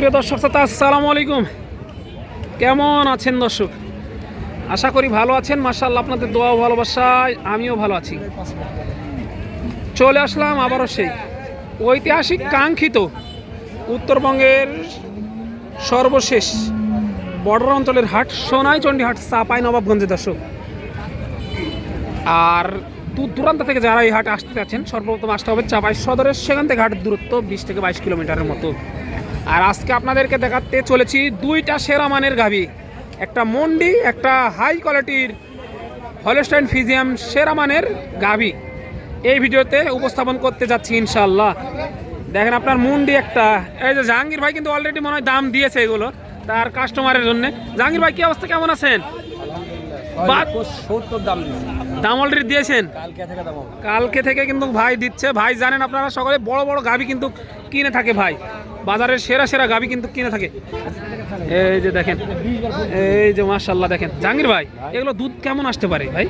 সুপ্রিয় দর্শক শ্রোতা, আসসালামু আলাইকুম। কেমন আছেন দর্শক? আশা করি ভালো আছেন। মাশাআল্লাহ, আপনাদের দোয়া ও ভালোবাসায় আমিও ভালো আছি। চলে আসলাম আবারও সেই ঐতিহাসিক কাঙ্ক্ষিত উত্তরবঙ্গের সর্বশেষ বর্ডার অঞ্চলের হাট সোনাইচন্ডী হাট, চাঁপাইনবাবগঞ্জে দর্শক। আর দূর দূরান্ত থেকে যারা এই হাটে আসতে চাচ্ছেন সর্বপ্রথম আসতে হবে চাঁপাই সদরের। সেখান থেকে হাটের দূরত্ব 20 থেকে 22 কিলোমিটারের মতো। আর আজকে আপনাদেরকে দেখাতে চলেছি দুইটা সেরা মানের গাভী, একটা মন্ডি, একটা হাই কোয়ালিটির হলস্টাইন ফ্রিজিয়ান সেরা মানের গাভী এই ভিডিওতে উপস্থাপন করতে যাচ্ছি ইনশাআল্লাহ। দেখেন আপনার মুন্ডি একটা, এই যে জাহাঙ্গীর ভাই কিন্তু অলরেডি মনে হয় দাম দিয়েছে এগুলো তার কাস্টমারের জন্য। জাহাঙ্গীর ভাই, কি অবস্থা, কেমন আছেন? দাম অলরেডি দিয়েছেন? কালকে থেকে কিন্তু ভাই দিচ্ছে। ভাই জানেন আপনারা সকলে বড় বড় গাভী কিন্তু কিনে থাকে ভাই, বাজারের সেরা সেরা গাভী কিন্তু কিনে থাকে। এই যে দেখেন, এই যে মাশাআল্লাহ দেখেন জাহাঙ্গীর ভাই, এগুলো দুধ কেমন আসতে পারে ভাই?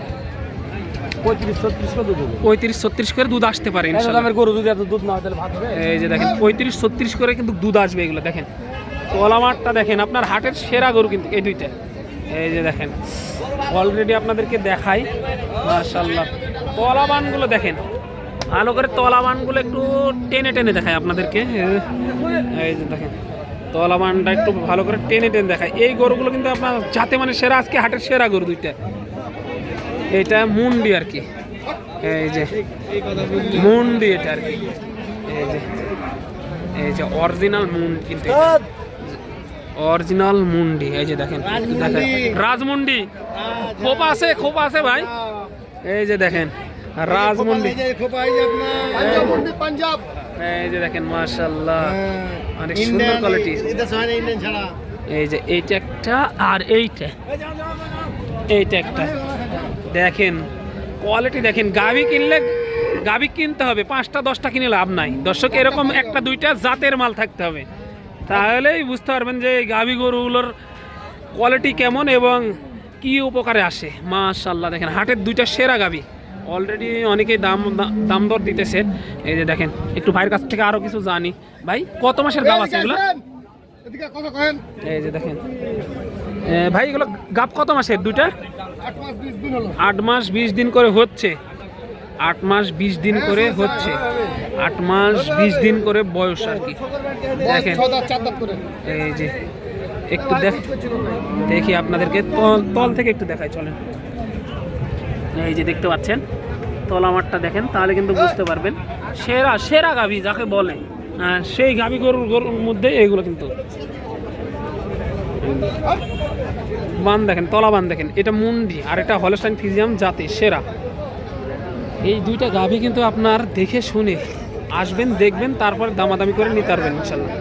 35-36 করে দুধ আসতে পারে ইনশাআল্লাহ। এই যে দেখেন 35-36 করে কিন্তু দুধ আসবে এগুলো। দেখেন তলামারটা দেখেন, আপনার হাটের সেরা গরু কিন্তু এই দুইটা। এই যে দেখেন অলরেডি আপনাদেরকে দেখাই মাশাআল্লাহ। তলাবানগুলো দেখেন ভালো করে, তলাবানগুলো একটু টেনে টেনে দেখায় আপনাদেরকে। এই যে দেখেন তলাবানটা একটু ভালো করে টেনে টেনে দেখায়। এই গরুগুলো কিন্তু আপনার যাতে মানে সেরা, আজকে হাটের সেরা গরু দুইটা। এটা মুন্ডি আর কি, এই যে মুন্ডি এটা আর কি। এই যে অরিজিনাল মুন্ডি কিন্তু, অরিজিনাল মুন্ডি। এই যে দেখেন রাজমুন্ডি, খোপা আছে ভাই। এই যে দেখেন রাজমুন্ডি, এই যে দেখেন মাশাআল্লাহ অনেক সুন্দর কোয়ালিটি। এই যে এইটা একটা, আর এইটা একটা দেখেন কোয়ালিটি দেখেন। গাভী কিনতে হবে 5টা 10টা কিনে লাভ নাই দর্শক। এরকম একটা দুইটা জাতের মাল থাকতে হবে, তাহলেই বুঝতে পারবেন যে এই গাভী গরুগুলোর কোয়ালিটি কেমন এবং কি উপকারে আসে। মাশাআল্লাহ দেখেন হাটের দুইটা সেরা গাভী অলরেডি অনেকেই দাম দর দিতেছে। এই যে দেখেন একটু ভাইয়ের কাছ থেকে আরো কিছু জানি। ভাই কত মাসের গাভ আছে এগুলো? এই যে দেখেন ভাই এগুলো গাভ কত মাসের দুইটা? 8 মাস 20 দিন করে হচ্ছে। 8 মাস 20 দিন করে হচ্ছে, 8 মাস 20 দিন করে বয়স আর কি। দেখেন এই যে একটু দেখি আপনাদেরকে তল থেকে একটু দেখাই, চলেন। এই যে দেখতে পাচ্ছেন তলামারটা দেখেন, তাহলে কিন্তু বুঝতে পারবেন সেরা সেরা গাভী যাকে বলে, সেই গাভী গরুর মধ্যে এগুলো কিন্তু। বান দেখেন, তলা বান দেখেন, এটা মুন্ডি আর এটা হলস্টাইন ফ্রিজিয়ান জাতের সেরা। এই দুইটা গাভী কিন্তু আপনার দেখে শুনে আসবেন, দেখবেন, তারপরে দামাদামি করে নিতে পারবেন ইনশাল্লাহ।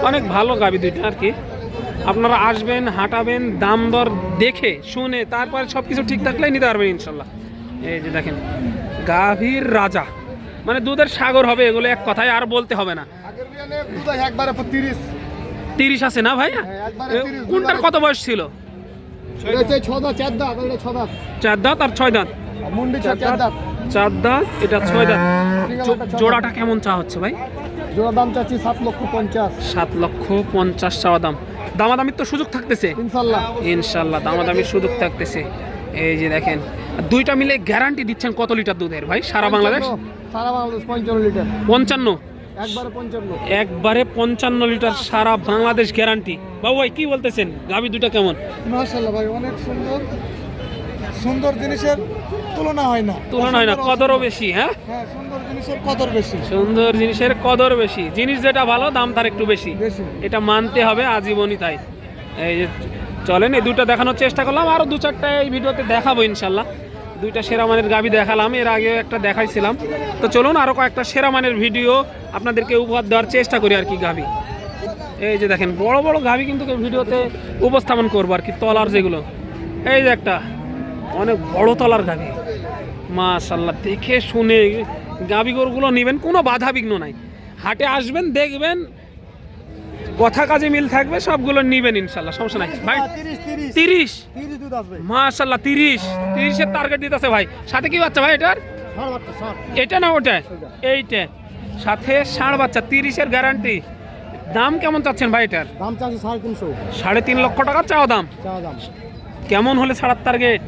অনেক ভালো গাভী দুইটা আর কি। আপনারা আসবেন, হাঁটাবেন, দাম দর দেখে শুনে তারপরে সব কিছু ঠিক থাকলে নিতে পারবেন ইনশাল্লাহ। এই যে দেখেন গাভীর রাজা, মানে দুধের সাগর হবে এগুলো, এক কথায় আর বলতে হবে না। 30 আছে না ভাই? কোনটার কত বয়স ছিল? 4 দাঁত আর 6 দাঁত। 4 দাঁত, এটা 6 দাঁত। জোড়াটা কেমন চা হচ্ছে ভাই? জোড়া দাম চাচ্ছি 7,50,000। 7,50,000 চাওয়া দাম। দামাদামির তো সুযোগ থাকতেছে ইনশাল্লাহ, দামাদামির সুযোগ থাকতেছে। এই যে দেখেন দুইটা মিলে গ্যারান্টি দিচ্ছেন কত লিটার দুধের ভাই সারা বাংলাদেশ? 55 লিটার। 55? একবারে 55 লিটার সারা বাংলাদেশ গ্যারান্টি। বাবু ভাই কি বলতেছেন, গাভী দুইটা কেমন? মাশাআল্লাহ ভাই, অনেক সুন্দর। সুন্দর জিনিসের তুলনা হয় না, কদরও বেশি। হ্যাঁ, সুন্দর জিনিসের কদর বেশি। সুন্দর জিনিসের কদর বেশি, জিনিস যেটা ভালো দাম তার একটু বেশি, এটা মানতে হবে আজীবনই তাই। এই যে চলেন এই দুটো দেখানোর চেষ্টা করলাম, আরো 2-4টা এই ভিডিওতে দেখাবো ইনশাল্লাহ। দুইটা সেরা মানের গাভী দেখালাম, এর আগেও একটা দেখাইছিলাম। তো চলুন আরো কয়েকটা সেরা মানের ভিডিও আপনাদেরকে উপহার দেওয়ার চেষ্টা করি আর কি গাভী। এই যে দেখেন বড় বড় গাভী কিন্তু ভিডিওতে উপস্থাপন করবো আর কি, তলার যেগুলো। এই যে একটা অনেক বড় তলার গাভী মাশাআল্লাহ, দেখে শুনে গাভী গরুগুলো নেবেন, কোনো বাধা বিঘ্ন নাই। হাটে আসবেন, দেখবেন, কথা কাজে মিল থাকবে, সবগুলো নিবেন ইনশাল্লাহ, সমস্যা নাই ভাই। 30 মাশাআল্লাহ, 30-এর টার্গেট দিতেছে ভাই। সাথে কি বাচ্চা ভাই এটার? এটা না ওটা? এইটা সাথে ষাঁড় বাচ্চা, 30-এর গ্যারান্টি। দাম কেমন চাচ্ছেন ভাই এটার? দাম চাচ্ছি 350। 3.5 লক্ষ টাকা চাওয়া দাম। কেমন হলে ছাড়ার টার্গেট?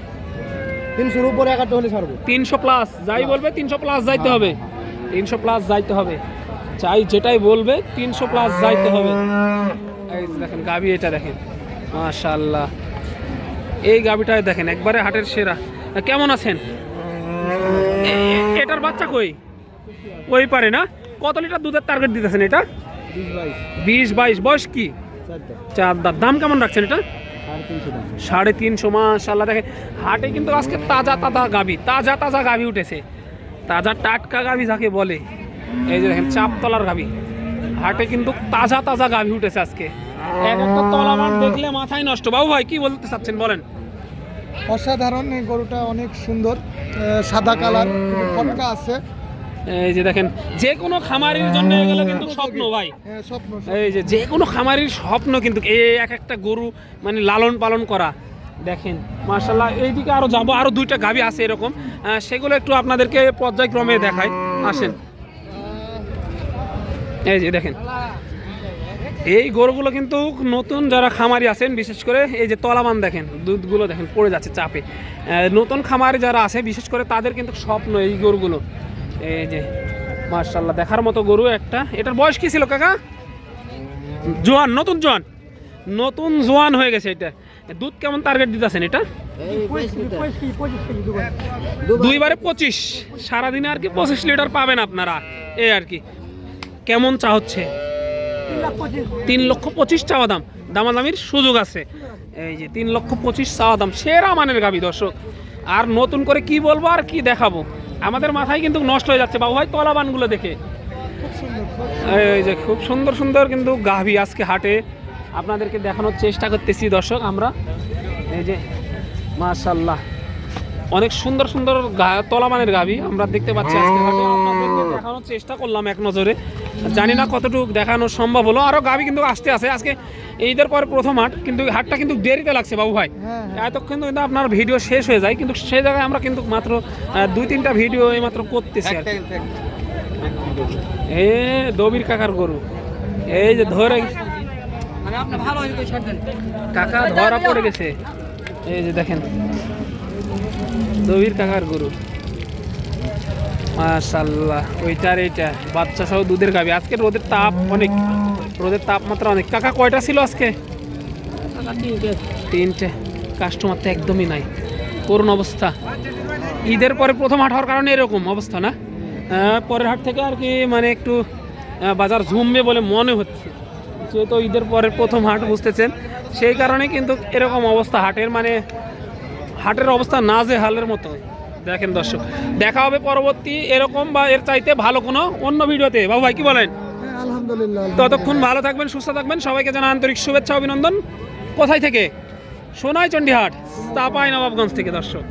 300-র উপরে একটা হলে ছাড়বো। 300 প্লাস যাই বলবে 300 প্লাস যাইতে হবে। 300 প্লাস যাইতে হবে, চাই যেটাই বলবে 300 প্লাস যাইতে হবে। এই যে দেখেন গাবি, এটা দেখেন মাশাআল্লাহ, এই গাবিটা দেখেন একবারে হাটের সেরা। কেমন আছেন? এটার বাচ্চা কই? ওই পারে না? কত লিটার দুধের টার্গেট দিতেছেন এটা? 20-22। বয়স কি? 4 দাঁত। দাম কেমন রাখছেন এটা? 350। মাশাআল্লাহ দেখেন হাটে কিন্তু আজকে তাজা তাজা গাভি উঠেছে, তাজা টাটকা গাভি যাকে বলে। এই যে দেখেন চাপতলার গাভি, হাটে কিন্তু তাজা তাজা গাভি উঠেছে আজকে। এক একটা তলামান দেখলে মাথায় নষ্ট। বাবু ভাই কি বলতে চাচ্ছেন বলেন? অসাধারণ, এই গরুটা অনেক সুন্দর, সাদা কালার, ফটকা আছে। এই যে দেখেন যে কোনো খামারির জন্য এগুলো কিন্তু স্বপ্ন ভাই। স্বপ্ন। এই যে কোনো খামারির স্বপ্ন কিন্তু এই এক একটা গরু মানে লালন পালন করা। দেখেন মাশাআল্লাহ, এইদিকে আরো যাবো, আরো 2টা গাভি আছে এরকম, সেগুলো একটু আপনাদেরকে পর্যায়ক্রমে দেখাই, আসেন। এই যে দেখেন এই গরুগুলো কিন্তু নতুন যারা খামারি আছেন, বিশেষ করে এই যে তলামান দেখেন, দুধগুলো দেখেন পড়ে যাচ্ছে চাপে। নতুন খামারি যারা আছে বিশেষ করে তাদের কিন্তু স্বপ্ন এই গরুগুলো। এই যে মাশাআল্লাহ দেখার মতো গরু একটা। এটার বয়স কি ছিল কাকা? জোয়ান, নতুন জোয়ান হয়ে গেছে এটা। দুধ কেমন টার্গেট দিতেছেন এটা? 2বারে 25, সারাদিনে আর কি 25 লিটার পাবেন আপনারা, এই আর কি। কেমন চা হচ্ছে? 3,25,000 চাওয়া দাম, দামাদামির সুযোগ আছে। এই যে 3,25,000 চাওয়া দাম, সেরা মানের গাভি দর্শক। আর নতুন করে কি বলবো আর কি দেখাবো, আমাদের মাথায় কিন্তু নষ্ট হয়ে যাচ্ছে বাবু ভাই তলাবানগুলো দেখে। এই যে খুব সুন্দর সুন্দর কিন্তু গাভি আজকে হাটে আপনাদেরকে দেখানোর চেষ্টা করতেছি দর্শক আমরা। এই যে মাশাআল্লাহ অনেক সুন্দর সুন্দর তলামানের গাভি আমরা দেখতে পাচ্ছি আজকে হাটে, আপনাদেরকে দেখানোর চেষ্টা করলাম এক নজরে। জানি না কতটুকু দেখানো সম্ভব হলো, আরও গাভি কিন্তু আসতে আছে। আজকে ঈদের পরে প্রথম হাট, কিন্তু হাটটা কিন্তু দেরিতে লাগছে বাবু ভাই। এতক্ষণ কিন্তু আপনার ভিডিও শেষ হয়ে যায়, কিন্তু সেই জায়গায় আমরা কিন্তু মাত্র 2-3টা ভিডিও এই মাত্র করতেছি আর কি। এ দবির কাকার গরু, এই যে ধরে কাকা ধরা পড়ে গেছে। এই যে দেখেন দবির কাকার গরু মাশাআল্লাহ, ওইটার এইটা বাচ্চা সহ দুধের গাভি। আজকে রোদের তাপ অনেক, রোদের তাপমাত্রা অনেক। কাকা কয়টা ছিল আজকে? 3টে। কাস্টমার তো একদমই নাই, করুণ অবস্থা। ঈদের পরে প্রথম হাট হওয়ার কারণে এরকম অবস্থা না? পরের হাট থেকে আর কি মানে একটু বাজার ঝুমবে বলে মনে হচ্ছে, যেহেতু ঈদের পরের প্রথম হাট বুঝতেছেন, সেই কারণে কিন্তু এরকম অবস্থা হাটের, মানে হাটের অবস্থা নাজেহালের মতো। দেখেন দর্শক, দেখা হবে পরবর্তী এরকম বা এর চাইতে ভালো কোনো অন্য ভিডিওতে। বাবু ভাই কি বলেন? আলহামদুলিল্লাহ। ততক্ষণ ভালো থাকবেন, সুস্থ থাকবেন, সবাইকে জানাই আন্তরিক শুভেচ্ছা অভিনন্দন। কোথায় থেকে? সোনাইচন্ডী হাট, চাঁপাইনবাবগঞ্জ থেকে দর্শক।